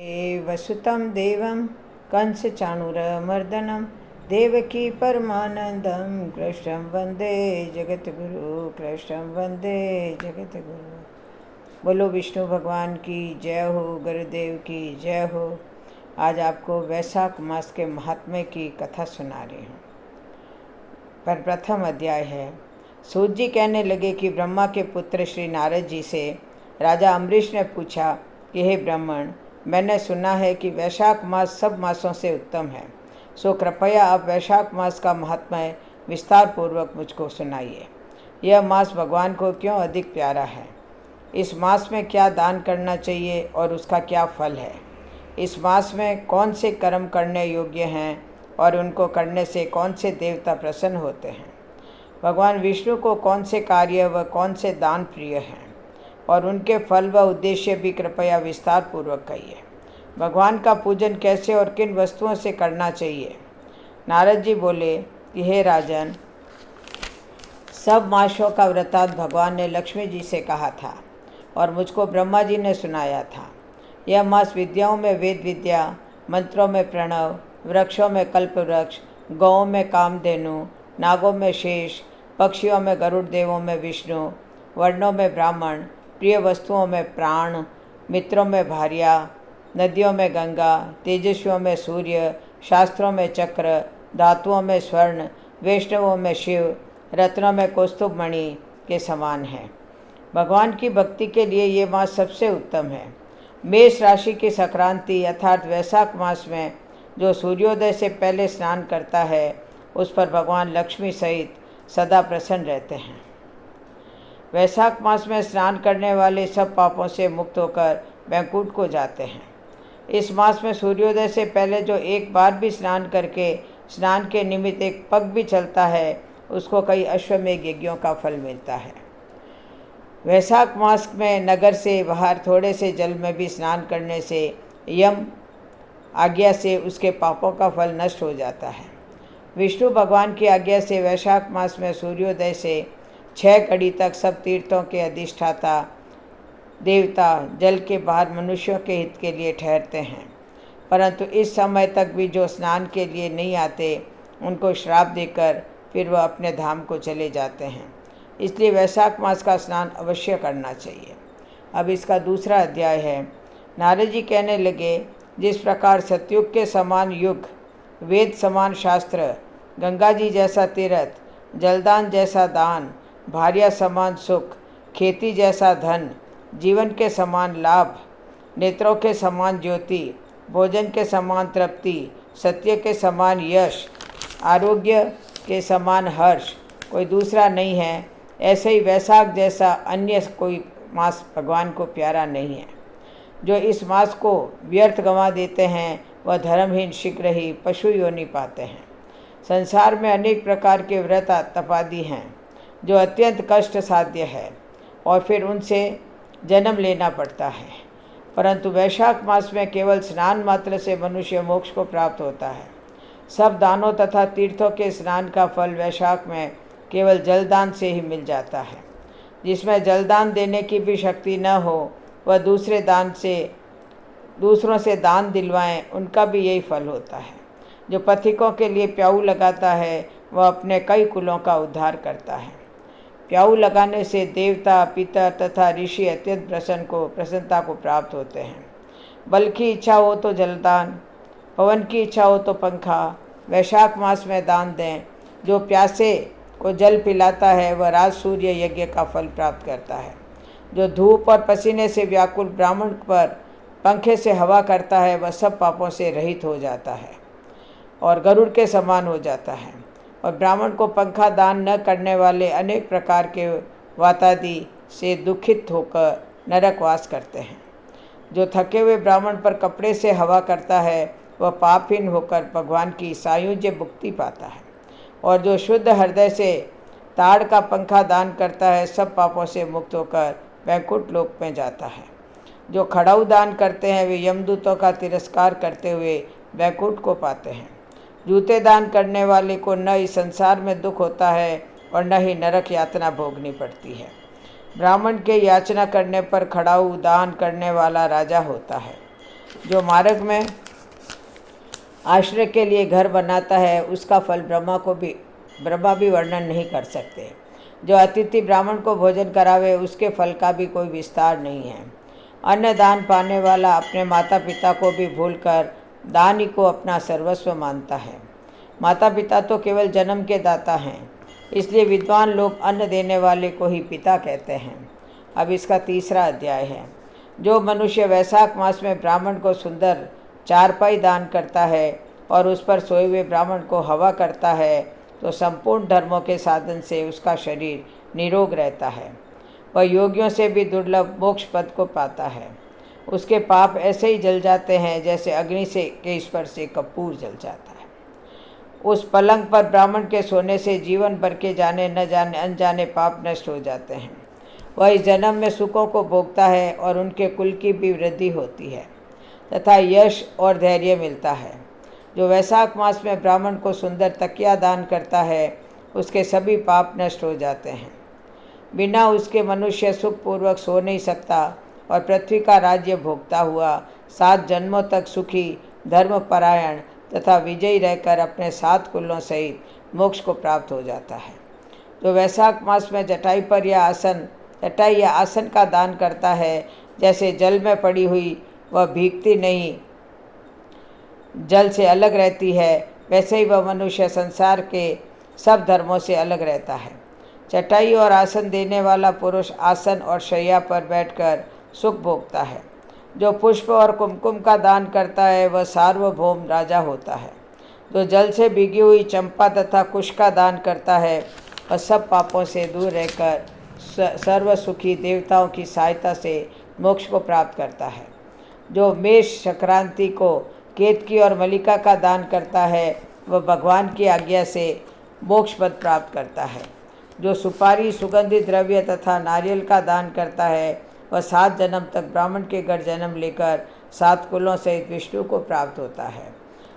वसुतं देवं कंसचाणूरमर्दनं देवकी परमानंदं कृष्णं वंदे जगद्गुरु कृष्णं वंदे जगद्गुरु। बोलो विष्णु भगवान की जय हो, गुरुदेव की जय हो। आज आपको वैशाख मास के महात्म्य की कथा सुना रही हूँ। पर प्रथम अध्याय है। सूत जी कहने लगे कि ब्रह्मा के पुत्र श्री नारद जी से राजा अम्बरीश ने पूछा कि हे ब्राह्मण, मैंने सुना है कि वैशाख मास सब मासों से उत्तम है, सो कृपया आप वैशाख मास का महात्म्य विस्तार पूर्वक मुझको सुनाइए। यह मास भगवान को क्यों अधिक प्यारा है, इस मास में क्या दान करना चाहिए और उसका क्या फल है, इस मास में कौन से कर्म करने योग्य हैं और उनको करने से कौन से देवता प्रसन्न होते हैं, भगवान विष्णु को कौन से कार्य व कौन से दान प्रिय हैं और उनके फल व उद्देश्य भी कृपया विस्तार पूर्वक कहिए। भगवान का पूजन कैसे और किन वस्तुओं से करना चाहिए। नारद जी बोले कि हे राजन, सब मासों का वृतांत भगवान ने लक्ष्मी जी से कहा था और मुझको ब्रह्मा जी ने सुनाया था। यह मास विद्याओं में वेद विद्या, मंत्रों में प्रणव, वृक्षों में कल्प वृक्ष, गौओं में कामधेनु, नागों में शेष, पक्षियों में गरुड़, देवों में विष्णु, वर्णों में ब्राह्मण, प्रिय वस्तुओं में प्राण, मित्रों में भार्या, नदियों में गंगा, तेजस्वियों में सूर्य, शास्त्रों में चक्र, धातुओं में स्वर्ण, वैष्णवों में शिव, रत्नों में कौस्तुभ मणि के समान है। भगवान की भक्ति के लिए ये मास सबसे उत्तम है। मेष राशि की संक्रांति अर्थात वैशाख मास में जो सूर्योदय से पहले स्नान करता है, उस पर भगवान लक्ष्मी सहित सदा प्रसन्न रहते हैं। वैशाख मास में स्नान करने वाले सब पापों से मुक्त होकर वैकुंठ को जाते हैं। इस मास में सूर्योदय से पहले जो एक बार भी स्नान करके स्नान के निमित्त एक पग भी चलता है, उसको कई अश्वमेघ यज्ञों का फल मिलता है। वैशाख मास में नगर से बाहर थोड़े से जल में भी स्नान करने से यम आज्ञा से उसके पापों का फल नष्ट हो जाता है। विष्णु भगवान की आज्ञा से वैशाख मास में सूर्योदय से 6 घड़ी तक सब तीर्थों के अधिष्ठाता देवता जल के बाहर मनुष्यों के हित के लिए ठहरते हैं, परंतु इस समय तक भी जो स्नान के लिए नहीं आते, उनको श्राप देकर फिर वह अपने धाम को चले जाते हैं। इसलिए वैशाख मास का स्नान अवश्य करना चाहिए। अब इसका दूसरा अध्याय है। नारद जी कहने लगे, जिस प्रकार सतयुग के समान युग, वेद समान शास्त्र, गंगा जी जैसा तीर्थ, जलदान जैसा दान, भार्या समान सुख, खेती जैसा धन, जीवन के समान लाभ, नेत्रों के समान ज्योति, भोजन के समान तृप्ति, सत्य के समान यश, आरोग्य के समान हर्ष कोई दूसरा नहीं है, ऐसे ही वैशाख जैसा अन्य कोई मास भगवान को प्यारा नहीं है। जो इस मास को व्यर्थ गंवा देते हैं, वह धर्महीन शीघ्र ही पशु योनि पाते हैं। संसार में अनेक प्रकार के व्रत तपादि हैं जो अत्यंत कष्ट साध्य है और फिर उनसे जन्म लेना पड़ता है, परंतु वैशाख मास में केवल स्नान मात्र से मनुष्य मोक्ष को प्राप्त होता है। सब दानों तथा तीर्थों के स्नान का फल वैशाख में केवल जलदान से ही मिल जाता है। जिसमें जलदान देने की भी शक्ति न हो, वह दूसरों से दान दिलवाएं, उनका भी यही फल होता है। जो पथिकों के लिए प्याऊ लगाता है, वह अपने कई कुलों का उद्धार करता है। प्याऊ लगाने से देवता, पितर तथा ऋषि अत्यंत प्रसन्नता को प्राप्त होते हैं। बल की इच्छा हो तो जलदान, पवन की इच्छा हो तो पंखा वैशाख मास में दान दें। जो प्यासे को जल पिलाता है, वह राज सूर्य यज्ञ का फल प्राप्त करता है। जो धूप और पसीने से व्याकुल ब्राह्मण पर पंखे से हवा करता है, वह सब पापों से रहित हो जाता है और गरुड़ के समान हो जाता है। और ब्राह्मण को पंखा दान न करने वाले अनेक प्रकार के वातादि से दुखित होकर नरकवास करते हैं। जो थके हुए ब्राह्मण पर कपड़े से हवा करता है, वह पापहीन होकर भगवान की सायुज्य मुक्ति पाता है। और जो शुद्ध हृदय से ताड़ का पंखा दान करता है, सब पापों से मुक्त होकर वैकुंठ लोक में जाता है। जो खड़ाऊ दान करते हैं, वे यमदूतों का तिरस्कार करते हुए वैकुंठ को पाते हैं। जूते दान करने वाले को न इस संसार में दुख होता है और न ही नरक यातना भोगनी पड़ती है। ब्राह्मण के याचना करने पर खड़ाऊ दान करने वाला राजा होता है। जो मार्ग में आश्रय के लिए घर बनाता है उसका फल ब्रह्मा भी वर्णन नहीं कर सकते। जो अतिथि ब्राह्मण को भोजन करावे उसके फल का भी कोई विस्तार नहीं है। अन्न दान पाने वाला अपने माता पिता को भी भूलकर दान ही को अपना सर्वस्व मानता है। माता पिता तो केवल जन्म के दाता हैं, इसलिए विद्वान लोग अन्न देने वाले को ही पिता कहते हैं। अब इसका तीसरा अध्याय है। जो मनुष्य वैशाख मास में ब्राह्मण को सुंदर चारपाई दान करता है और उस पर सोए हुए ब्राह्मण को हवा करता है तो संपूर्ण धर्मों के साधन से उसका शरीर निरोग रहता है। वह योगियों से भी दुर्लभ मोक्ष पद को पाता है। उसके पाप ऐसे ही जल जाते हैं जैसे अग्नि के स्पर्श से कपूर जल जाता है। उस पलंग पर ब्राह्मण के सोने से जीवन भर के जाने न जाने अनजाने पाप नष्ट हो जाते हैं। वह इस जन्म में सुखों को भोगता है और उनके कुल की भी वृद्धि होती है तथा यश और धैर्य मिलता है। जो वैशाख मास में ब्राह्मण को सुंदर तकिया दान करता है उसके सभी पाप नष्ट हो जाते हैं। बिना उसके मनुष्य सुखपूर्वक सो नहीं सकता और पृथ्वी का राज्य भोगता हुआ 7 जन्मों तक सुखी, धर्मपरायण तथा विजयी रहकर अपने 7 कुलों सहित मोक्ष को प्राप्त हो जाता है। जो वैशाख मास में चटाई या आसन का दान करता है, जैसे जल में पड़ी हुई वह भीगती नहीं, जल से अलग रहती है, वैसे ही वह मनुष्य संसार के सब धर्मों से अलग रहता है। चटाई और आसन देने वाला पुरुष आसन और शैया पर बैठकर सुख भोगता है। जो पुष्प और कुमकुम का दान करता है वह सार्वभौम राजा होता है। जो जल से भीगी हुई चंपा तथा कुश का दान करता है वह सब पापों से दूर रहकर सर्व सुखी देवताओं की सहायता से मोक्ष को प्राप्त करता है। जो मेष संक्रांति को केतकी और मल्लिका का दान करता है वह भगवान की आज्ञा से मोक्ष पद प्राप्त करता है। जो सुपारी, सुगंधित द्रव्य तथा नारियल का दान करता है वह 7 जन्म तक ब्राह्मण के घर जन्म लेकर 7 कुलों सहित विष्णु को प्राप्त होता है।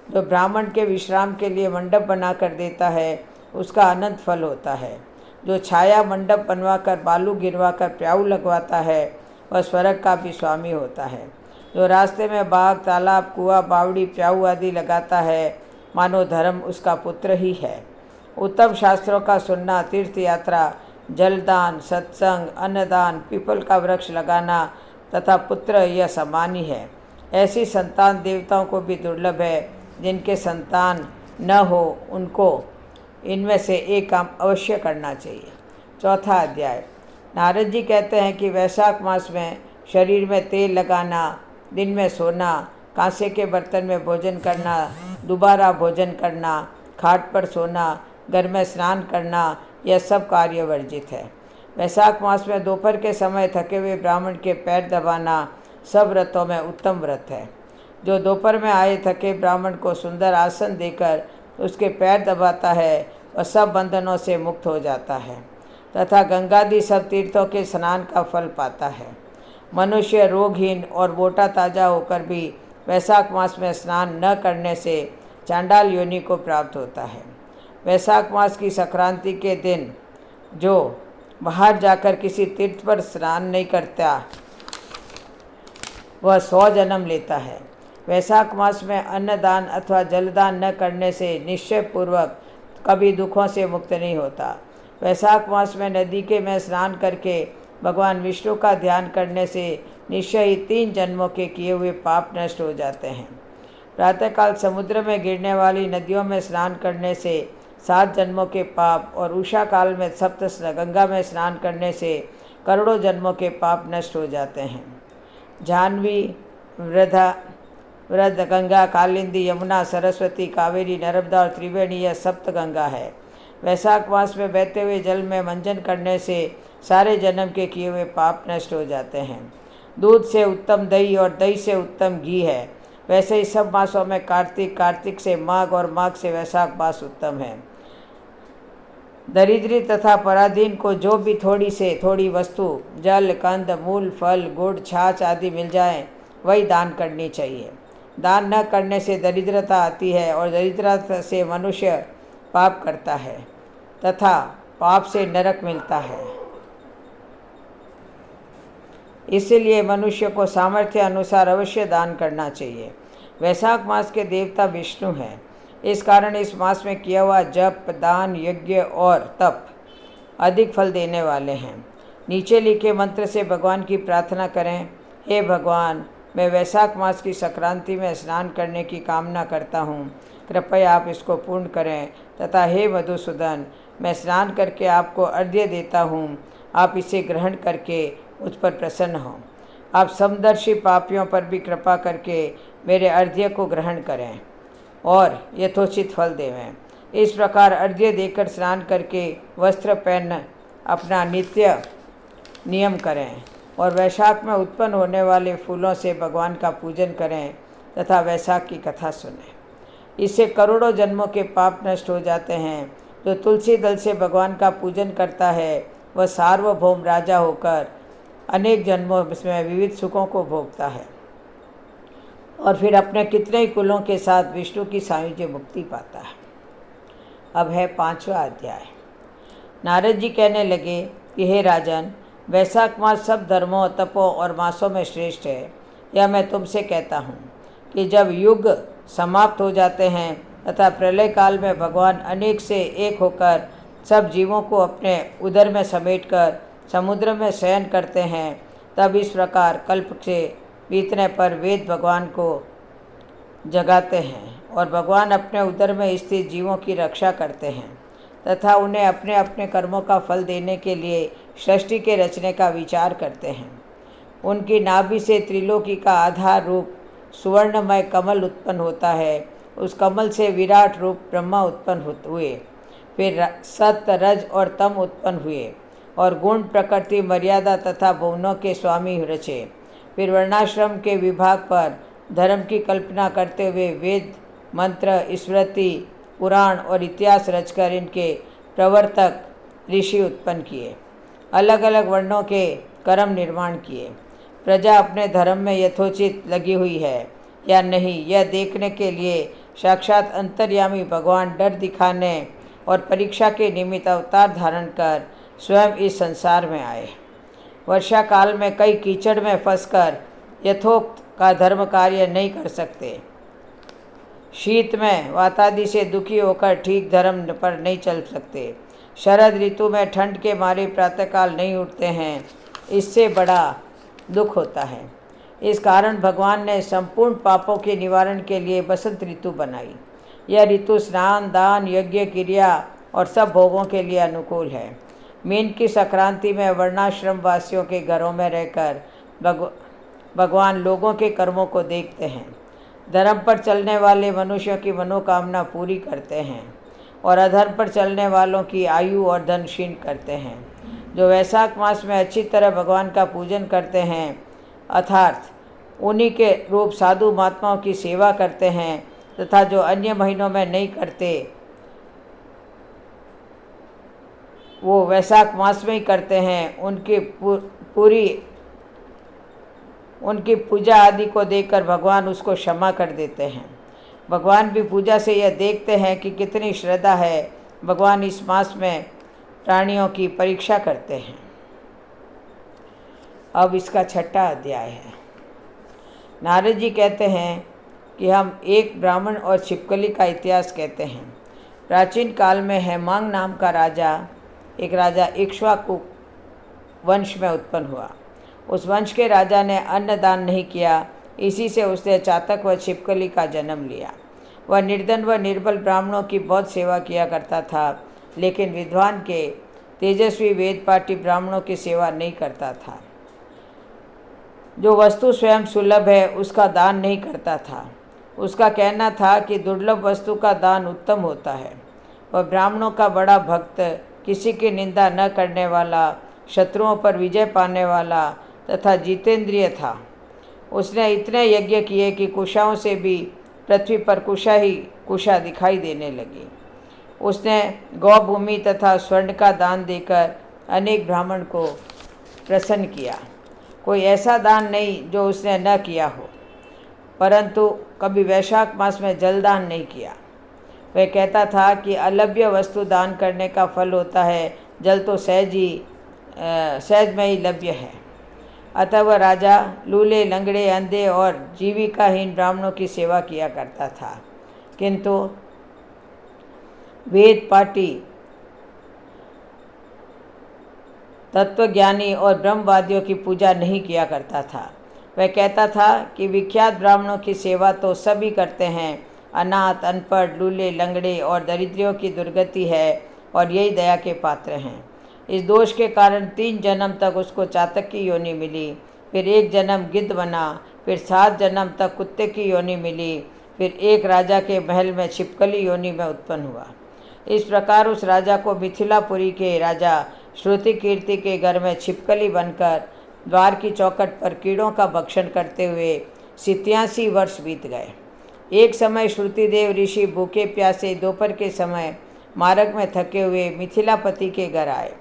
जो ब्राह्मण के विश्राम के लिए मंडप बनाकर देता है उसका अनंत फल होता है। जो छाया मंडप बनवाकर बालू गिरवाकर प्याऊ लगवाता है वह स्वर्ग का भी स्वामी होता है। जो रास्ते में बाग, तालाब, कुआं, बावड़ी, प्याऊ आदि लगाता है मानो धर्म उसका पुत्र ही है। उत्तम शास्त्रों का सुनना, तीर्थ यात्रा, जलदान, सत्संग, अन्नदान, पीपल का वृक्ष लगाना तथा पुत्र यह समान ही है। ऐसी संतान देवताओं को भी दुर्लभ है। जिनके संतान न हो उनको इनमें से एक काम अवश्य करना चाहिए। चौथा अध्याय। नारद जी कहते हैं कि वैशाख मास में शरीर में तेल लगाना, दिन में सोना, कांसे के बर्तन में भोजन करना, दोबारा भोजन करना, खाट पर सोना, घर में स्नान करना, यह सब कार्य वर्जित है। वैशाख मास में दोपहर के समय थके हुए ब्राह्मण के पैर दबाना सब व्रतों में उत्तम व्रत है। जो दोपहर में आए थके ब्राह्मण को सुंदर आसन देकर उसके पैर दबाता है वह सब बंधनों से मुक्त हो जाता है तथा गंगादि सब तीर्थों के स्नान का फल पाता है। मनुष्य रोगहीन और मोटा ताजा होकर भी वैशाख मास में स्नान न करने से चांडाल योनि को प्राप्त होता है। वैशाख मास की संक्रांति के दिन जो बाहर जाकर किसी तीर्थ पर स्नान नहीं करता वह 100 जन्म लेता है। वैशाख मास में अन्नदान अथवा जलदान न करने से निश्चय पूर्वक कभी दुखों से मुक्त नहीं होता। वैशाख मास में नदी के में स्नान करके भगवान विष्णु का ध्यान करने से निश्चय ही 3 जन्मों के किए हुए पाप नष्ट हो जाते हैं। प्रातःकाल समुद्र में गिरने वाली नदियों में स्नान करने से 7 जन्मों के पाप और उषा काल में सप्त गंगा में स्नान करने से करोड़ों जन्मों के पाप नष्ट हो जाते हैं। जाह्नवी, वृद्ध गंगा, कालिंदी, यमुना, सरस्वती, कावेरी, नर्मदा और त्रिवेणी यह सप्त गंगा है। वैशाख मास में बहते हुए जल में मंजन करने से सारे जन्म के किए हुए पाप नष्ट हो जाते हैं। दूध से उत्तम दही और दही से उत्तम घी है। वैसे ही सब मासों में कार्तिक से माघ और माघ से वैशाख मास उत्तम है। दरिद्री तथा पराधीन को जो भी थोड़ी से थोड़ी वस्तु, जल, कंद, मूल, फल, गुड़, छाछ आदि मिल जाए वही दान करनी चाहिए। दान न करने से दरिद्रता आती है और दरिद्रता से मनुष्य पाप करता है तथा पाप से नरक मिलता है। इसलिए मनुष्य को सामर्थ्य अनुसार अवश्य दान करना चाहिए। वैशाख मास के देवता विष्णु हैं। इस कारण इस मास में किया हुआ जप, दान, यज्ञ और तप अधिक फल देने वाले हैं। नीचे लिखे मंत्र से भगवान की प्रार्थना करें। हे भगवान, मैं वैशाख मास की संक्रांति में स्नान करने की कामना करता हूँ, कृपया आप इसको पूर्ण करें। तथा हे मधुसूदन, मैं स्नान करके आपको अर्घ्य देता हूँ, आप इसे ग्रहण करके मुझ पर प्रसन्न हों। आप समदर्शी पापियों पर भी कृपा करके मेरे अर्घ्य को ग्रहण करें और यथोचित फल देवें। इस प्रकार अर्घ्य देकर स्नान करके वस्त्र पहन अपना नित्य नियम करें और वैशाख में उत्पन्न होने वाले फूलों से भगवान का पूजन करें तथा वैशाख की कथा सुनें। इससे करोड़ों जन्मों के पाप नष्ट हो जाते हैं। जो तुलसी दल से भगवान का पूजन करता है वह सार्वभौम राजा होकर अनेक जन्मों में विविध सुखों को भोगता है और फिर अपने कितने ही कुलों के साथ विष्णु की सायुज्य मुक्ति पाता है। अब है 5वां अध्याय। नारद जी कहने लगे कि हे राजन, वैशाख मास सब धर्मों, तपों और मासों में श्रेष्ठ है। यह मैं तुमसे कहता हूँ कि जब युग समाप्त हो जाते हैं तथा प्रलय काल में भगवान अनेक से एक होकर सब जीवों को अपने उदर में समेटकर समुद्र में शयन करते हैं, तब इस प्रकार कल्प से बीतने पर वेद भगवान को जगाते हैं और भगवान अपने उदर में स्थित जीवों की रक्षा करते हैं तथा उन्हें अपने अपने कर्मों का फल देने के लिए सृष्टि के रचने का विचार करते हैं। उनकी नाभि से त्रिलोकी का आधार रूप सुवर्णमय कमल उत्पन्न होता है। उस कमल से विराट रूप ब्रह्मा उत्पन्न हुए, फिर सत्य, रज और तम उत्पन्न हुए और गुण, प्रकृति, मर्यादा तथा भुवनों के स्वामी रचे। फिर वर्णाश्रम के विभाग पर धर्म की कल्पना करते हुए वेद, मंत्र, स्मृति, पुराण और इतिहास रचकर इनके प्रवर्तक ऋषि उत्पन्न किए। अलग अलग वर्णों के कर्म निर्माण किए। प्रजा अपने धर्म में यथोचित लगी हुई है या नहीं, यह देखने के लिए साक्षात अंतर्यामी भगवान डर दिखाने और परीक्षा के निमित्त अवतार धारण कर स्वयं इस संसार में आए। वर्षा काल में कई कीचड़ में फंसकर यथोक्त का धर्म कार्य नहीं कर सकते। शीत में वातादि से दुखी होकर ठीक धर्म पर नहीं चल सकते। शरद ऋतु में ठंड के मारे प्रातःकाल नहीं उठते हैं, इससे बड़ा दुख होता है। इस कारण भगवान ने संपूर्ण पापों के निवारण के लिए बसंत ऋतु बनाई। यह ऋतु स्नान, दान, यज्ञ, क्रिया और सब भोगों के लिए अनुकूल है। मीन की संक्रांति में वर्णाश्रम वासियों के घरों में रहकर भगवान लोगों के कर्मों को देखते हैं। धर्म पर चलने वाले मनुष्यों की मनोकामना पूरी करते हैं और अधर्म पर चलने वालों की आयु और धन क्षीण करते हैं। जो वैशाख मास में अच्छी तरह भगवान का पूजन करते हैं, अर्थात उन्हीं के रूप साधु महात्माओं की सेवा करते हैं तथा जो अन्य महीनों में नहीं करते वो वैशाख मास में ही करते हैं, उनकी पूजा आदि को देखकर भगवान उसको क्षमा कर देते हैं। भगवान भी पूजा से यह देखते हैं कि कितनी श्रद्धा है। भगवान इस मास में प्राणियों की परीक्षा करते हैं। अब इसका 6वां अध्याय है। नारद जी कहते हैं कि हम एक ब्राह्मण और छिपकली का इतिहास कहते हैं। प्राचीन काल में हेमांग नाम का एक राजा इक्ष्वाकु वंश में उत्पन्न हुआ। उस वंश के राजा ने अन्न दान नहीं किया, इसी से उसने चातक व छिपकली का जन्म लिया। वह निर्धन व निर्बल ब्राह्मणों की बहुत सेवा किया करता था, लेकिन विद्वान के तेजस्वी वेदपाठी ब्राह्मणों की सेवा नहीं करता था। जो वस्तु स्वयं सुलभ है उसका दान नहीं करता था। उसका कहना था कि दुर्लभ वस्तु का दान उत्तम होता है। वह ब्राह्मणों का बड़ा भक्त, किसी की निंदा न करने वाला, शत्रुओं पर विजय पाने वाला तथा जितेंद्रिय था। उसने इतने यज्ञ किए कि कुशाओं से भी पृथ्वी पर कुशा ही कुशा दिखाई देने लगी। उसने गौभूमि तथा स्वर्ण का दान देकर अनेक ब्राह्मण को प्रसन्न किया। कोई ऐसा दान नहीं जो उसने न किया हो, परंतु कभी वैशाख मास में जलदान नहीं किया। वह कहता था कि अलभ्य वस्तु दान करने का फल होता है, जल तो सहज में ही लभ्य है। अतः वह राजा लूले, लंगड़े, अंधे और जीविकाहीन ब्राह्मणों की सेवा किया करता था, किंतु वेद पाठी, तत्वज्ञानी और ब्रह्मवादियों की पूजा नहीं किया करता था। वह कहता था कि विख्यात ब्राह्मणों की सेवा तो सभी करते हैं, अनाथ, अनपढ़, लूले, लंगड़े और दरिद्रियों की दुर्गति है और यही दया के पात्र हैं। इस दोष के कारण 3 जन्म तक उसको चातक की योनि मिली, फिर 1 जन्म गिद्ध बना, फिर 7 जन्म तक कुत्ते की योनि मिली, फिर एक राजा के महल में छिपकली योनि में उत्पन्न हुआ। इस प्रकार उस राजा को मिथिलापुरी के राजा श्रुति कीर्ति के घर में छिपकली बनकर द्वार की चौखट पर कीड़ों का भक्षण करते हुए 87 वर्ष बीत गए। एक समय श्रुतिदेव ऋषि भूखे प्यासे दोपहर के समय मार्ग में थके हुए मिथिलापति के घर आए।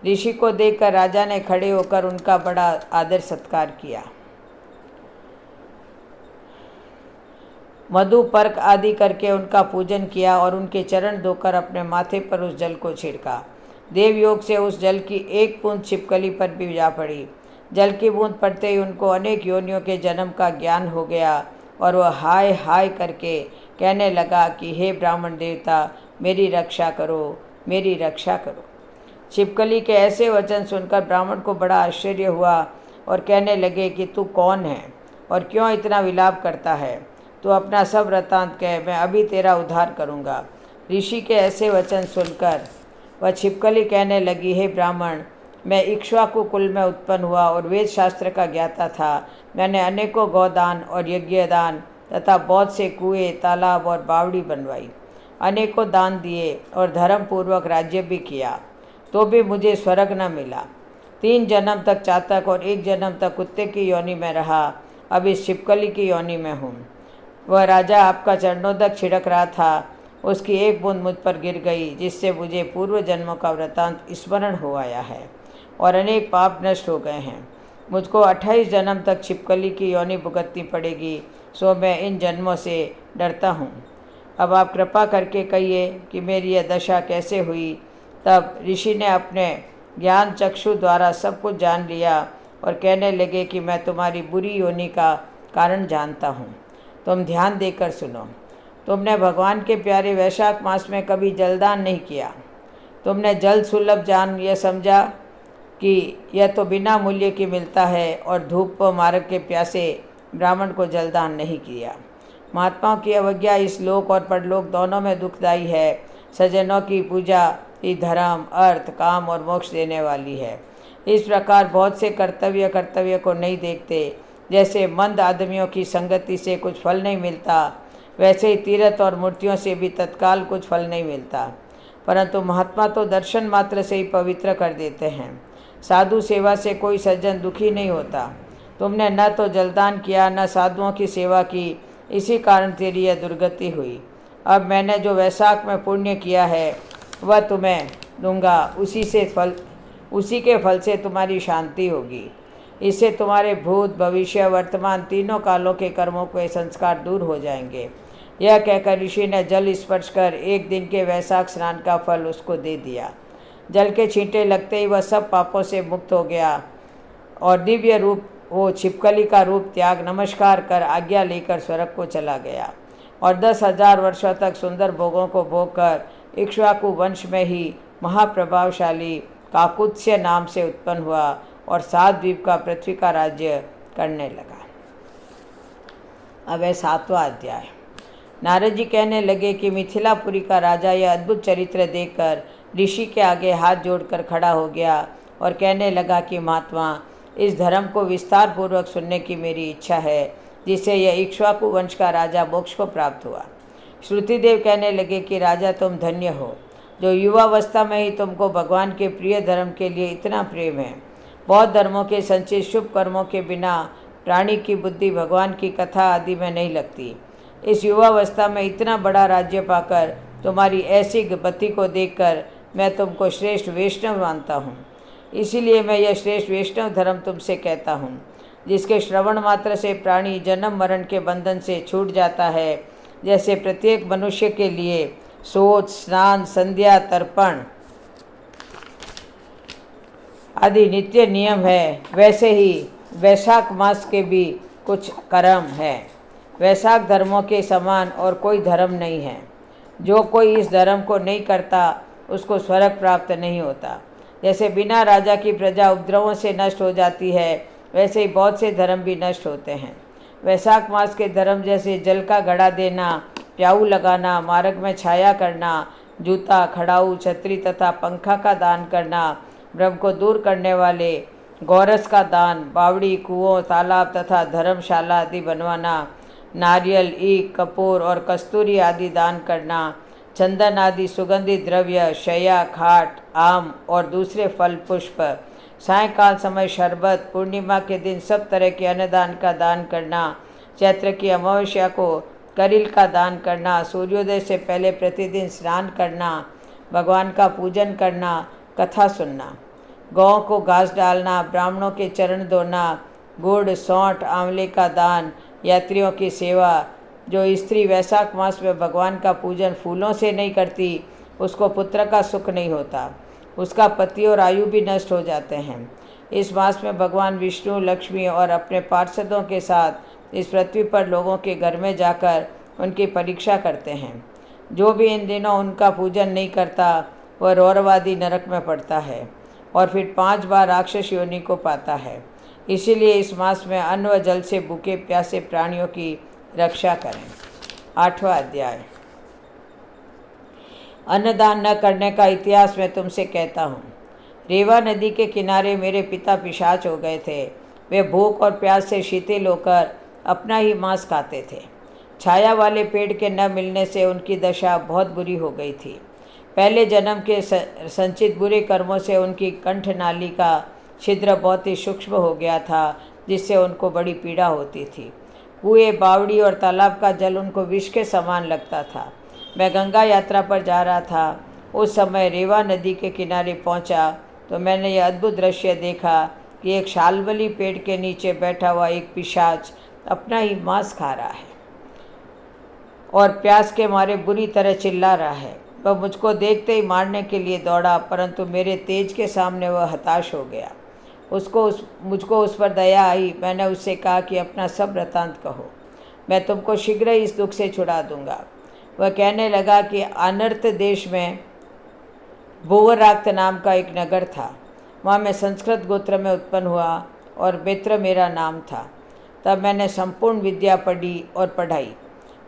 ऋषि को देखकर राजा ने खड़े होकर उनका बड़ा आदर सत्कार किया, मधु पर्क आदि करके उनका पूजन किया और उनके चरण धोकर अपने माथे पर उस जल को छिड़का। देवयोग से उस जल की एक बूंद छिपकली पर भी जा पड़ी। जल की बूंद पड़ते ही उनको अनेक योनियों के जन्म का ज्ञान हो गया और वह हाय हाय करके कहने लगा कि हे ब्राह्मण देवता, मेरी रक्षा करो, मेरी रक्षा करो। छिपकली के ऐसे वचन सुनकर ब्राह्मण को बड़ा आश्चर्य हुआ और कहने लगे कि तू कौन है और क्यों इतना विलाप करता है? तू अपना सब वृत्तांत कह, मैं अभी तेरा उद्धार करूँगा। ऋषि के ऐसे वचन सुनकर वह छिपकली कहने लगी, हे ब्राह्मण, मैं इक्ष्वाकु कुल में उत्पन्न हुआ और वेद शास्त्र का ज्ञाता था। मैंने अनेकों गौदान और यज्ञदान तथा बहुत से कुएं, तालाब और बावड़ी बनवाई, अनेकों दान दिए और धर्मपूर्वक राज्य भी किया, तो भी मुझे स्वर्ग न मिला। 3 जन्म तक चातक और 1 जन्म तक कुत्ते की योनि में रहा, अब इस छिपकली की योनि में हूँ। वह राजा आपका चरणोदक छिड़क रहा था, उसकी एक बूंद मुझ पर गिर गई, जिससे मुझे पूर्व जन्मों का वृत्तांत स्मरण हो आया है और अनेक पाप नष्ट हो गए हैं। मुझको 28 जन्म तक छिपकली की योनि भुगतनी पड़ेगी, सो मैं इन जन्मों से डरता हूँ। अब आप कृपा करके कहिए कि मेरी यह दशा कैसे हुई। तब ऋषि ने अपने ज्ञान चक्षु द्वारा सब कुछ जान लिया और कहने लगे कि मैं तुम्हारी बुरी योनि का कारण जानता हूँ। तुम ध्यान देकर सुनो। तुमने भगवान के प्यारे वैशाख मास में कभी जलदान नहीं किया। तुमने जल सुलभ जान यह समझा कि यह तो बिना मूल्य की मिलता है और धूप व मार्ग के प्यासे ब्राह्मण को जलदान नहीं किया। महात्माओं की अवज्ञा इस लोक और परलोक दोनों में दुखदायी है। सज्जनों की पूजा ही धर्म, अर्थ, काम और मोक्ष देने वाली है। इस प्रकार बहुत से कर्तव्य को नहीं देखते। जैसे मंद आदमियों की संगति से कुछ फल नहीं मिलता, वैसे ही तीर्थ और मूर्तियों से भी तत्काल कुछ फल नहीं मिलता, परंतु महात्मा तो दर्शन मात्र से ही पवित्र कर देते हैं। साधु सेवा से कोई सज्जन दुखी नहीं होता। तुमने न तो जलदान किया, न साधुओं की सेवा की, इसी कारण तेरी यह दुर्गति हुई। अब मैंने जो वैशाख में पुण्य किया है वह तुम्हें दूंगा, उसी के फल से तुम्हारी शांति होगी। इससे तुम्हारे भूत, भविष्य, वर्तमान तीनों कालों के कर्मों के संस्कार दूर हो जाएंगे। यह कहकर ऋषि ने जल स्पर्श कर 1 दिन के वैशाख स्नान का फल उसको दे दिया। जल के छींटे लगते ही वह सब पापों से मुक्त हो गया और दिव्य रूप वो छिपकली का रूप त्याग नमस्कार कर आज्ञा लेकर स्वर्ग को चला गया और 10,000 वर्षों तक सुंदर भोगों को भोग कर इक्ष्वाकु वंश में ही महाप्रभावशाली काकुत्स्य नाम से उत्पन्न हुआ और 7 द्वीप का पृथ्वी का राज्य करने लगा। अब है 7वां अध्याय। नारद जी कहने लगे कि मिथिलापुरी का राजा यह अद्भुत चरित्र देखकर ऋषि के आगे हाथ जोड़कर खड़ा हो गया और कहने लगा कि महात्मा, इस धर्म को विस्तार पूर्वक सुनने की मेरी इच्छा है, जिससे यह इक्ष्वाकु वंश का राजा मोक्ष को प्राप्त हुआ। श्रुतिदेव कहने लगे कि राजा, तुम धन्य हो, जो युवावस्था में ही तुमको भगवान के प्रिय धर्म के लिए इतना प्रेम है। बहुत धर्मों के संचित शुभ कर्मों के बिना प्राणी की बुद्धि भगवान की कथा आदि में नहीं लगती। इस युवावस्था में इतना बड़ा राज्य पाकर तुम्हारी ऐसी गति को देखकर मैं तुमको श्रेष्ठ वैष्णव मानता हूँ। इसीलिए मैं यह श्रेष्ठ वैष्णव धर्म तुमसे कहता हूँ, जिसके श्रवण मात्र से प्राणी जन्म मरण के बंधन से छूट जाता है। जैसे प्रत्येक मनुष्य के लिए शौच, स्नान, संध्या, तर्पण आदि नित्य नियम है, वैसे ही वैशाख मास के भी कुछ कर्म है। वैशाख धर्मों के समान और कोई धर्म नहीं है। जो कोई इस धर्म को नहीं करता उसको स्वर्ग प्राप्त नहीं होता। जैसे बिना राजा की प्रजा उपद्रवों से नष्ट हो जाती है, वैसे ही बहुत से धर्म भी नष्ट होते हैं। वैशाख मास के धर्म जैसे जल का घड़ा देना, प्याऊ लगाना, मार्ग में छाया करना, जूता, खड़ाऊ, छतरी तथा पंखा का दान करना, भ्रम को दूर करने वाले गौरस का दान, बावड़ी, कुओं, तालाब तथा धर्मशाला आदि बनवाना, नारियल, ईख, कपूर और कस्तूरी आदि दान करना, चंदन आदि सुगंधित द्रव्य, शैया, खाट, आम और दूसरे फल पुष्प, सायंकाल समय शरबत, पूर्णिमा के दिन सब तरह के अन्नदान का दान करना, चैत्र की अमावस्या को करील का दान करना, सूर्योदय से पहले प्रतिदिन स्नान करना, भगवान का पूजन करना, कथा सुनना, गौ को घास डालना, ब्राह्मणों के चरण धोना, गुड़, सौंठ, आंवले का दान, यात्रियों की सेवा। जो स्त्री वैशाख मास में भगवान का पूजन फूलों से नहीं करती उसको पुत्र का सुख नहीं होता, उसका पति और आयु भी नष्ट हो जाते हैं। इस मास में भगवान विष्णु, लक्ष्मी और अपने पार्षदों के साथ इस पृथ्वी पर लोगों के घर में जाकर उनकी परीक्षा करते हैं। जो भी इन दिनों उनका पूजन नहीं करता वह रौरवादी नरक में पड़ता है और फिर 5 बार राक्षस योनि को पाता है। इसीलिए इस मास में अन्न व जल से भूखे प्यासे प्राणियों की रक्षा करें। 8वां अध्याय। अन्नदान न करने का इतिहास मैं तुमसे कहता हूँ। रेवा नदी के किनारे मेरे पिता पिशाच हो गए थे। वे भूख और प्यास से शिथिल होकर अपना ही मांस खाते थे। छाया वाले पेड़ के न मिलने से उनकी दशा बहुत बुरी हो गई थी। पहले जन्म के संचित बुरे कर्मों से उनकी कंठनाली का छिद्र बहुत ही सूक्ष्म हो गया था, जिससे उनको बड़ी पीड़ा होती थी। कुएं, बावड़ी और तालाब का जल उनको विष के समान लगता था। मैं गंगा यात्रा पर जा रहा था। उस समय रेवा नदी के किनारे पहुंचा तो मैंने यह अद्भुत दृश्य देखा कि एक शाल्वली पेड़ के नीचे बैठा हुआ एक पिशाच अपना ही मांस खा रहा है और प्यास के मारे बुरी तरह चिल्ला रहा है। वह मुझको देखते ही मारने के लिए दौड़ा, परंतु मेरे तेज के सामने वह हताश हो गया। मुझको उस पर दया आई। मैंने उससे कहा कि अपना सब वृतांत कहो, मैं तुमको शीघ्र ही इस दुख से छुड़ा दूंगा। वह कहने लगा कि अनर्थ देश में भूवराक्त नाम का एक नगर था। वहाँ मैं संस्कृत गोत्र में उत्पन्न हुआ और मित्र मेरा नाम था। तब मैंने संपूर्ण विद्या पढ़ी और पढ़ाई,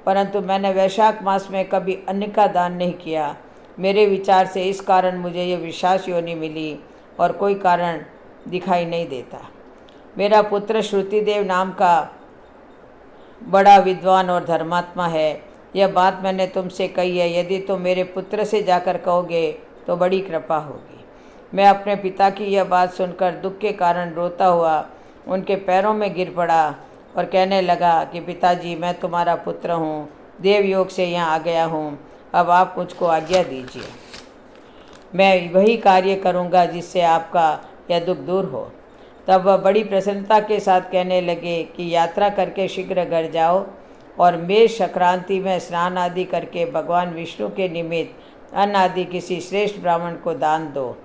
परंतु मैंने वैशाख मास में कभी अन्न का दान नहीं किया। मेरे विचार से इस कारण मुझे ये विशास योनि मिली और कोई कारण दिखाई नहीं देता। मेरा पुत्र श्रुतिदेव नाम का बड़ा विद्वान और धर्मात्मा है। यह बात मैंने तुमसे कही है। यदि तुम मेरे पुत्र से जाकर कहोगे तो बड़ी कृपा होगी। मैं अपने पिता की यह बात सुनकर दुख के कारण रोता हुआ उनके पैरों में गिर पड़ा और कहने लगा कि पिताजी, मैं तुम्हारा पुत्र हूँ, देवयोग से यहाँ आ गया हूँ। अब आप मुझको आज्ञा दीजिए, मैं वही कार्य करूँगा जिससे आपका यह दुख दूर हो। तब वह बड़ी प्रसन्नता के साथ कहने लगे कि यात्रा करके शीघ्र घर जाओ और मेष संक्रांति में स्नान आदि करके भगवान विष्णु के निमित्त अन्न आदि किसी श्रेष्ठ ब्राह्मण को दान दो,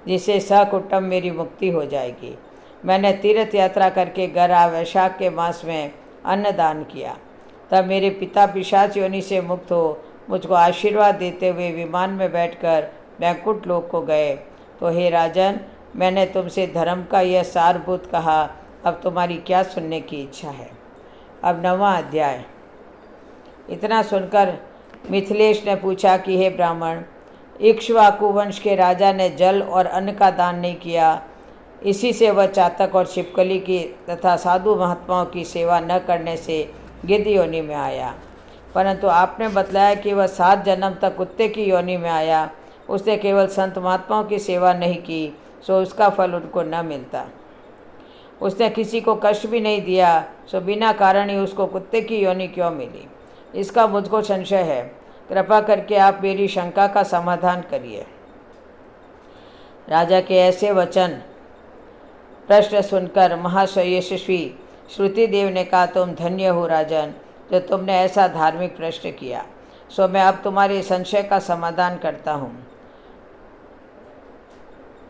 जिससे सकुटुंब मेरी मुक्ति हो जाएगी। मैंने तीर्थ यात्रा करके घर आ वैशाख के मास में अन्न दान किया। तब मेरे पिता पिशाच योनि से मुक्त हो मुझको आशीर्वाद देते हुए विमान में बैठकर वैकुंठ लोक को गए। तो हे राजन, मैंने तुमसे धर्म का यह सारभूत कहा, अब तुम्हारी क्या सुनने की इच्छा है। अब 9वां अध्याय। इतना सुनकर मिथिलेश ने पूछा कि हे ब्राह्मण, इक्ष्वाकु वंश के राजा ने जल और अन्न का दान नहीं किया, इसी से वह चातक और छिपकली की तथा साधु महात्माओं की सेवा न करने से गिद्ध योनि में आया। परंतु आपने बतलाया कि वह 7 जन्म तक कुत्ते की योनि में आया। उसने केवल संत महात्माओं की सेवा नहीं की, सो उसका फल उनको न मिलता। उसने किसी को कष्ट भी नहीं दिया, सो बिना कारण ही उसको कुत्ते की योनि क्यों मिली, इसका मुझको संशय है। कृपा करके आप मेरी शंका का समाधान करिए। राजा के ऐसे वचन प्रश्न सुनकर महायशस्वी श्रुतिदेव ने कहा, तुम धन्य हो राजन, जो तुमने ऐसा धार्मिक प्रश्न किया। सो मैं अब तुम्हारे संशय का समाधान करता हूँ।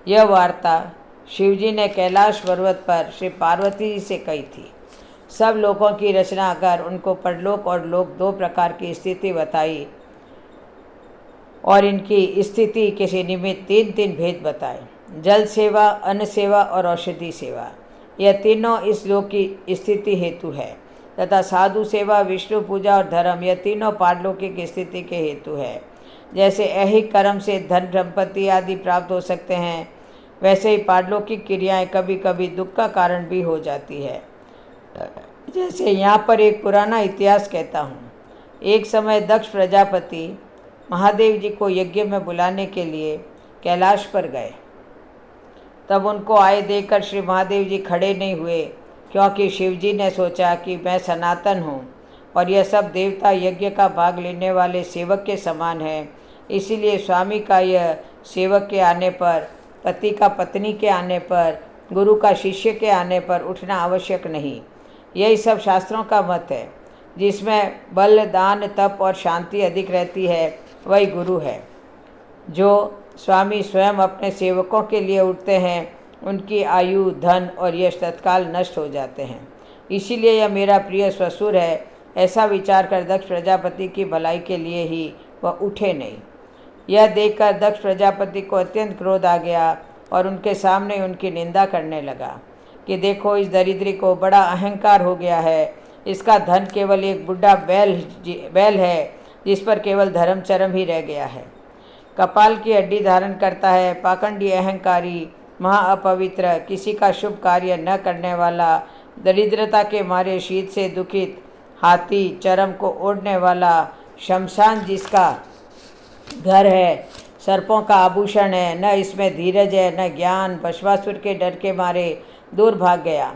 यह वार्ता शिवजी ने कैलाश पर्वत पर श्री पार्वती जी से कही थी। सब लोगों की रचना कर उनको परलोक और लोक दो प्रकार की स्थिति बताई और इनकी स्थिति के निमित्त तीन तीन भेद बताए। जल सेवा, अन्न सेवा और औषधि सेवा, यह तीनों इस लोक की स्थिति हेतु है, तथा साधु सेवा, विष्णु पूजा और धर्म, यह तीनों पारलौकिक स्थिति के हेतु है। जैसे ऐहिक कर्म से धन संपत्ति आदि प्राप्त हो सकते हैं, वैसे ही पारलौकिक क्रियाएं कभी कभी दुख का कारण भी हो जाती है। जैसे यहाँ पर एक पुराना इतिहास कहता हूँ। एक समय दक्ष प्रजापति महादेव जी को यज्ञ में बुलाने के लिए कैलाश पर गए। तब उनको आए देखकर श्री महादेव जी खड़े नहीं हुए, क्योंकि शिवजी ने सोचा कि मैं सनातन हूँ और यह सब देवता यज्ञ का भाग लेने वाले सेवक के समान है। इसीलिए स्वामी का यह सेवक के आने पर, पति का पत्नी के आने पर, गुरु का शिष्य के आने पर उठना आवश्यक नहीं। यही सब शास्त्रों का मत है। जिसमें बल, दान, तप और शांति अधिक रहती है वही गुरु है। जो स्वामी स्वयं अपने सेवकों के लिए उठते हैं, उनकी आयु, धन और यश तत्काल नष्ट हो जाते हैं। इसीलिए यह मेरा प्रिय ससुर है, ऐसा विचार कर दक्ष प्रजापति की भलाई के लिए ही वह उठे नहीं। यह देखकर दक्ष प्रजापति को अत्यंत क्रोध आ गया और उनके सामने उनकी निंदा करने लगा कि देखो, इस दरिद्री को बड़ा अहंकार हो गया है। इसका धन केवल एक बुढ़ा बैल है, जिस पर केवल धर्मचर्म ही रह गया है। कपाल की हड्डी धारण करता है, पाखंडी, अहंकारी, महाअपवित्र, किसी का शुभ कार्य न करने वाला, दरिद्रता के मारे शीत से दुखित, हाथी चरम को ओढ़ने वाला, शमशान जिसका घर है, सर्पों का आभूषण है, न इसमें धीरज है न ज्ञान, भस्मासुर के डर के मारे दूर भाग गया,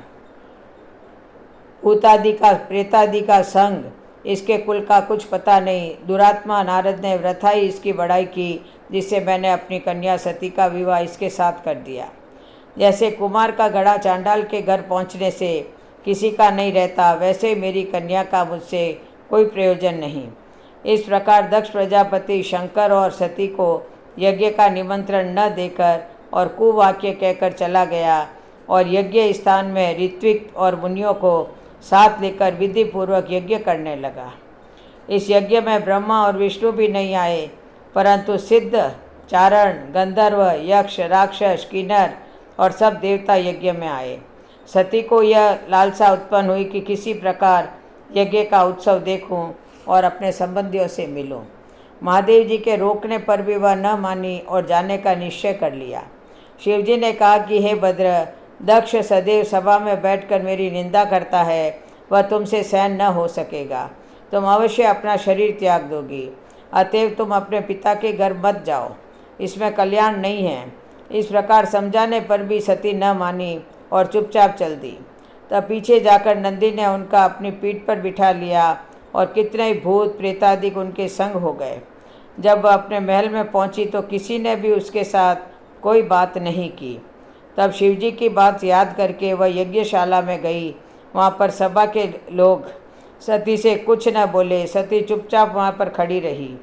भूतादि का प्रेतादि का संग, इसके कुल का कुछ पता नहीं। दुरात्मा नारद ने वृथा ही इसकी बड़ाई की, जिससे मैंने अपनी कन्या सती का विवाह इसके साथ कर दिया। जैसे कुमार का घड़ा चांडाल के घर पहुंचने से किसी का नहीं रहता, वैसे ही मेरी कन्या का मुझसे कोई प्रयोजन नहीं। इस प्रकार दक्ष प्रजापति शंकर और सती को यज्ञ का निमंत्रण न देकर और कुवाक्य कहकर चला गया और यज्ञ स्थान में ऋत्विक और मुनियों को साथ लेकर विधि पूर्वक यज्ञ करने लगा। इस यज्ञ में ब्रह्मा और विष्णु भी नहीं आए, परंतु सिद्ध, चारण, गंधर्व, यक्ष, राक्षस, किन्नर और सब देवता यज्ञ में आए। सती को यह लालसा उत्पन्न हुई कि किसी प्रकार यज्ञ का उत्सव देखूं और अपने संबंधियों से मिलूं। महादेव जी के रोकने पर भी वह न मानी और जाने का निश्चय कर लिया। शिवजी ने कहा कि हे भद्र, दक्ष सदैव सभा में बैठकर मेरी निंदा करता है, वह तुमसे सहन न हो सकेगा। तुम अवश्य अपना शरीर त्याग दोगी, अतएव तुम अपने पिता के घर मत जाओ, इसमें कल्याण नहीं है। इस प्रकार समझाने पर भी सती न मानी और चुपचाप चल दी। तब पीछे जाकर नंदी ने उनका अपनी पीठ पर बिठा लिया और कितने ही भूत प्रेतादिक उनके संग हो गए। जब वह अपने महल में पहुंची तो किसी ने भी उसके साथ कोई बात नहीं की। तब शिवजी की बात याद करके वह यज्ञशाला में गई। वहाँ पर सभा के लोग सती से कुछ न बोले। सती चुपचाप वहाँ पर खड़ी रही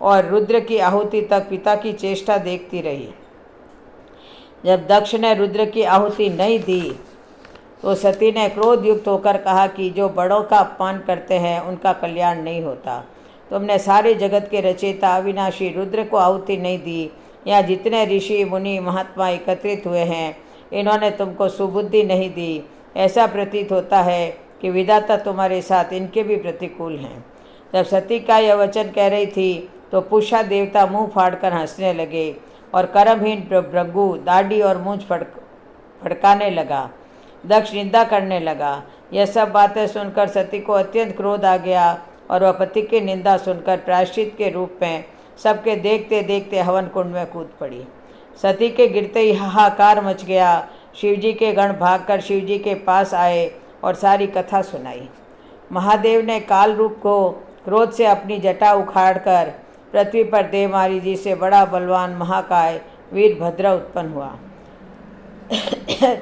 और रुद्र की आहुति तक पिता की चेष्टा देखती रही। जब दक्ष ने रुद्र की आहुति नहीं दी तो सती ने क्रोध युक्त होकर कहा कि जो बड़ों का अपमान करते हैं उनका कल्याण नहीं होता। तुमने सारे जगत के रचयिता अविनाशी रुद्र को आहुति नहीं दी। यहाँ जितने ऋषि मुनि महात्मा एकत्रित हुए हैं, इन्होंने तुमको सुबुद्धि नहीं दी। ऐसा प्रतीत होता है कि विधाता तुम्हारे साथ इनके भी प्रतिकूल हैं। जब सती का यह वचन कह रही थी तो पुषा देवता मुंह फाड़कर हंसने लगे और कर्महीन भृगु दाढ़ी और मूंछ फड़काने लगा। दक्ष निंदा करने लगा। यह सब बातें सुनकर सती को अत्यंत क्रोध आ गया और वह पति की निंदा सुनकर प्रायश्चित के रूप में सबके देखते देखते हवन कुंड में कूद पड़ी। सती के गिरते ही हाहाकार मच गया। शिवजी के गण भागकर शिवजी के पास आए और सारी कथा सुनाई। महादेव ने काल रूप को क्रोध से अपनी जटा उखाड़कर पृथ्वी पर दे मारी, जिससे बड़ा बलवान महाकाय वीरभद्र उत्पन्न हुआ।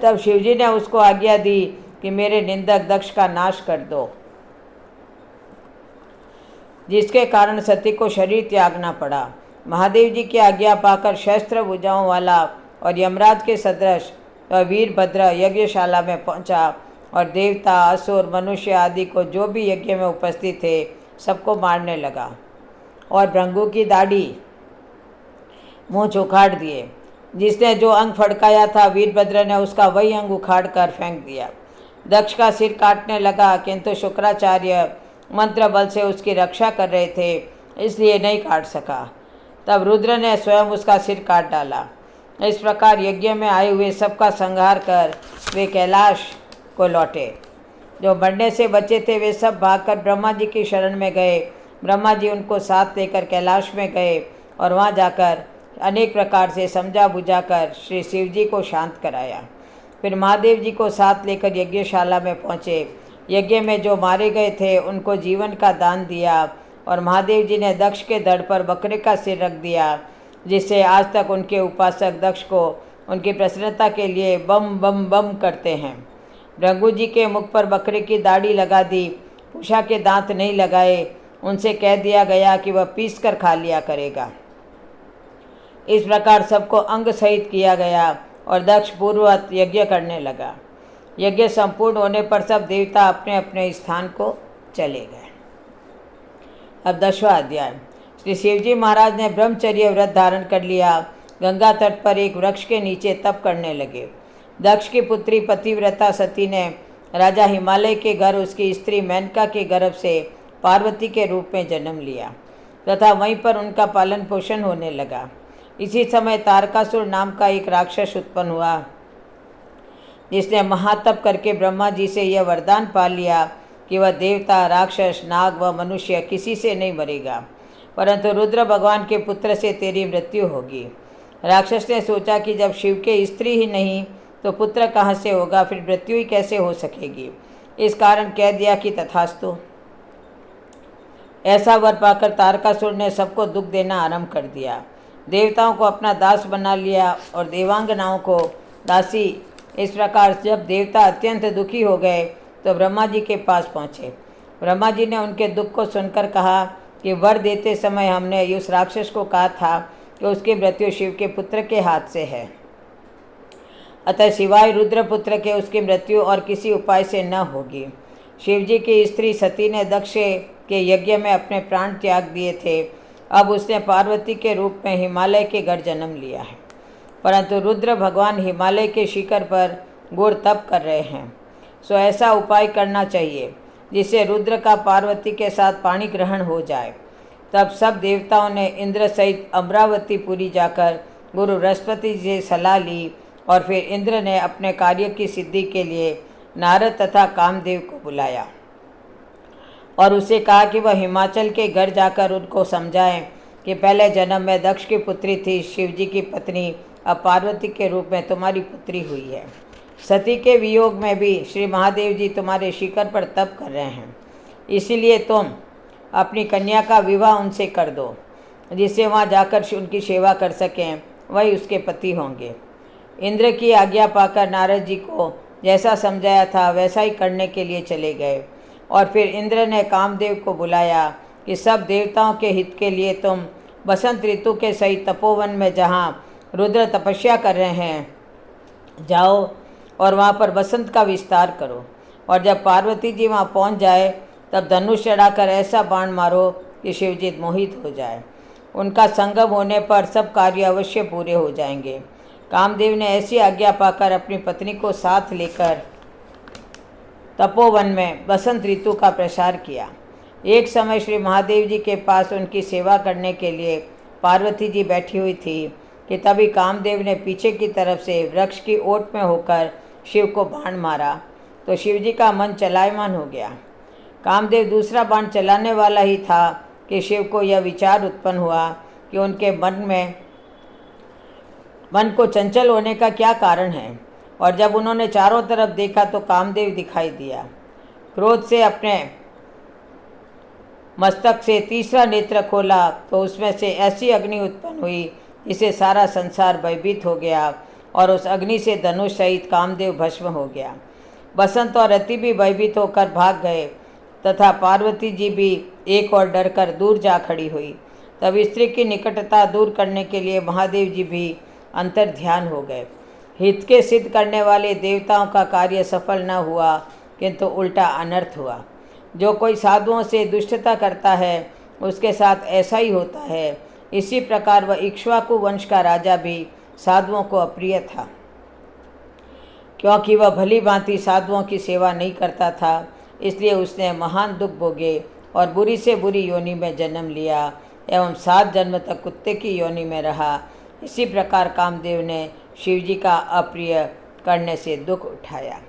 तब शिवजी ने उसको आज्ञा दी कि मेरे निंदक दक्ष का नाश कर दो, जिसके कारण सती को शरीर त्यागना पड़ा। महादेव जी की आज्ञा पाकर शस्त्र भुजाओं वाला और यमराज के सदृश तो वीरभद्र यज्ञशाला में पहुंचा और देवता, असुर, मनुष्य आदि को जो भी यज्ञ में उपस्थित थे सबको मारने लगा और भृंगु की दाढ़ी मुँह उखाड़ दिए। जिसने जो अंग फड़काया था वीरभद्र ने उसका वही अंग उखाड़ कर फेंक दिया। दक्ष का सिर काटने लगा, किंतु शुक्राचार्य मंत्र बल से उसकी रक्षा कर रहे थे, इसलिए नहीं काट सका। तब रुद्र ने स्वयं उसका सिर काट डाला। इस प्रकार यज्ञ में आए हुए सबका संहार कर वे कैलाश को लौटे। जो मरने से बचे थे वे सब भागकर ब्रह्मा जी की शरण में गए। ब्रह्मा जी उनको साथ लेकर कैलाश में गए और वहाँ जाकर अनेक प्रकार से समझा बुझाकर श्री शिव जी को शांत कराया। फिर महादेव जी को साथ लेकर यज्ञशाला में पहुँचे। यज्ञ में जो मारे गए थे उनको जीवन का दान दिया और महादेव जी ने दक्ष के धड़ पर बकरे का सिर रख दिया, जिससे आज तक उनके उपासक दक्ष को उनकी प्रसन्नता के लिए बम बम बम करते हैं। भृंगु जी के मुख पर बकरे की दाढ़ी लगा दी, पूषा के दांत नहीं लगाए। उनसे कह दिया गया कि वह पीस कर खा लिया करेगा। इस प्रकार सबको अंग सहित किया गया और दक्ष पूर्ववत यज्ञ करने लगा। यज्ञ संपूर्ण होने पर सब देवता अपने अपने स्थान को चले गए। अब 10वां अध्याय। श्री शिवजी महाराज ने ब्रह्मचर्य व्रत धारण कर लिया। गंगा तट पर एक वृक्ष के नीचे तप करने लगे। दक्ष की पुत्री पतिव्रता सती ने राजा हिमालय के घर उसकी स्त्री मेनका के गर्भ से पार्वती के रूप में जन्म लिया तथा वहीं पर उनका पालन पोषण होने लगा। इसी समय तारकासुर नाम का एक राक्षस उत्पन्न हुआ, जिसने महातप करके ब्रह्मा जी से यह वरदान पा लिया कि वह देवता, राक्षस, नाग व मनुष्य किसी से नहीं मरेगा, परंतु रुद्र भगवान के पुत्र से तेरी मृत्यु होगी। राक्षस ने सोचा कि जब शिव के स्त्री ही नहीं तो पुत्र कहाँ से होगा, फिर मृत्यु ही कैसे हो सकेगी। इस कारण कह दिया कि तथास्तु। ऐसा वर पाकर तारकासुर ने सबको दुख देना आरंभ कर दिया। देवताओं को अपना दास बना लिया और देवांगनाओं को दासी। इस प्रकार जब देवता अत्यंत दुखी हो गए तो ब्रह्मा जी के पास पहुँचे। ब्रह्मा जी ने उनके दुख को सुनकर कहा कि वर देते समय हमने उस राक्षस को कहा था कि उसकी मृत्यु शिव के पुत्र के हाथ से है, अतः सिवाय रुद्रपुत्र के उसकी मृत्यु और किसी उपाय से न होगी। शिवजी की स्त्री सती ने दक्ष के यज्ञ में अपने प्राण त्याग दिए थे। अब उसने पार्वती के रूप में हिमालय के घर जन्म लिया है, परंतु रुद्र भगवान हिमालय के शिखर पर घोर तप कर रहे हैं। सो ऐसा उपाय करना चाहिए जिससे रुद्र का पार्वती के साथ पाणी ग्रहण हो जाए। तब सब देवताओं ने इंद्र सहित अमरावतीपुरी जाकर गुरु बृहस्पति जी से सलाह ली और फिर इंद्र ने अपने कार्य की सिद्धि के लिए नारद तथा कामदेव को बुलाया और उसे कहा कि वह हिमाचल के घर जाकर उनको समझाएं कि पहले जन्म में दक्ष की पुत्री थी शिवजी की पत्नी, अब पार्वती के रूप में तुम्हारी पुत्री हुई है। सती के वियोग में भी श्री महादेव जी तुम्हारे शिखर पर तप कर रहे हैं, इसीलिए तुम अपनी कन्या का विवाह उनसे कर दो, जिससे वहाँ जाकर उनकी सेवा कर सकें, वही उसके पति होंगे। इंद्र की आज्ञा पाकर नारद जी को जैसा समझाया था वैसा ही करने के लिए चले गए और फिर इंद्र ने कामदेव को बुलाया कि सब देवताओं के हित के लिए तुम बसंत ऋतु के सहित तपोवन में जहाँ रुद्र तपस्या कर रहे हैं जाओ और वहाँ पर बसंत का विस्तार करो, और जब पार्वती जी वहाँ पहुँच जाए तब धनुष चढ़ाकर ऐसा बाण मारो कि शिवजी मोहित हो जाए। उनका संगम होने पर सब कार्य अवश्य पूरे हो जाएंगे। कामदेव ने ऐसी आज्ञा पाकर अपनी पत्नी को साथ लेकर तपोवन में बसंत ऋतु का प्रसार किया। एक समय श्री महादेव जी के पास उनकी सेवा करने के लिए पार्वती जी बैठी हुई थी कि तभी कामदेव ने पीछे की तरफ से वृक्ष की ओट में होकर शिव को बाण मारा तो शिवजी का मन चलायमान हो गया। कामदेव दूसरा बाण चलाने वाला ही था कि शिव को यह विचार उत्पन्न हुआ कि उनके मन को चंचल होने का क्या कारण है, और जब उन्होंने चारों तरफ देखा तो कामदेव दिखाई दिया। क्रोध से अपने मस्तक से तीसरा नेत्र खोला तो उसमें से ऐसी अग्नि उत्पन्न हुई जिससे सारा संसार भयभीत हो गया और उस अग्नि से धनुष सहित कामदेव भस्म हो गया। बसंत और रति भी भयभीत होकर भाग गए तथा पार्वती जी भी एक और डरकर दूर जा खड़ी हुई। तब स्त्री की निकटता दूर करने के लिए महादेव जी भी अंतर ध्यान हो गए। हित के सिद्ध करने वाले देवताओं का कार्य सफल न हुआ, किंतु उल्टा अनर्थ हुआ। जो कोई साधुओं से दुष्टता करता है उसके साथ ऐसा ही होता है। इसी प्रकार वह इक्ष्वाकु वंश का राजा भी साधुओं को अप्रिय था, क्योंकि वह भली भांति साधुओं की सेवा नहीं करता था। इसलिए उसने महान दुख भोगे और बुरी से बुरी योनि में जन्म लिया एवं 7 जन्म तक कुत्ते की योनि में रहा। इसी प्रकार कामदेव ने शिवजी का अप्रिय करने से दुख उठाया।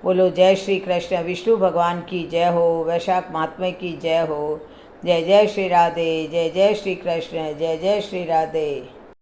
बोलो जय श्री कृष्ण। विष्णु भगवान की जय हो। वैशाख महात्म्य की जय हो। जय जय श्री राधे। जय जय श्री कृष्ण। जय जय श्री राधे।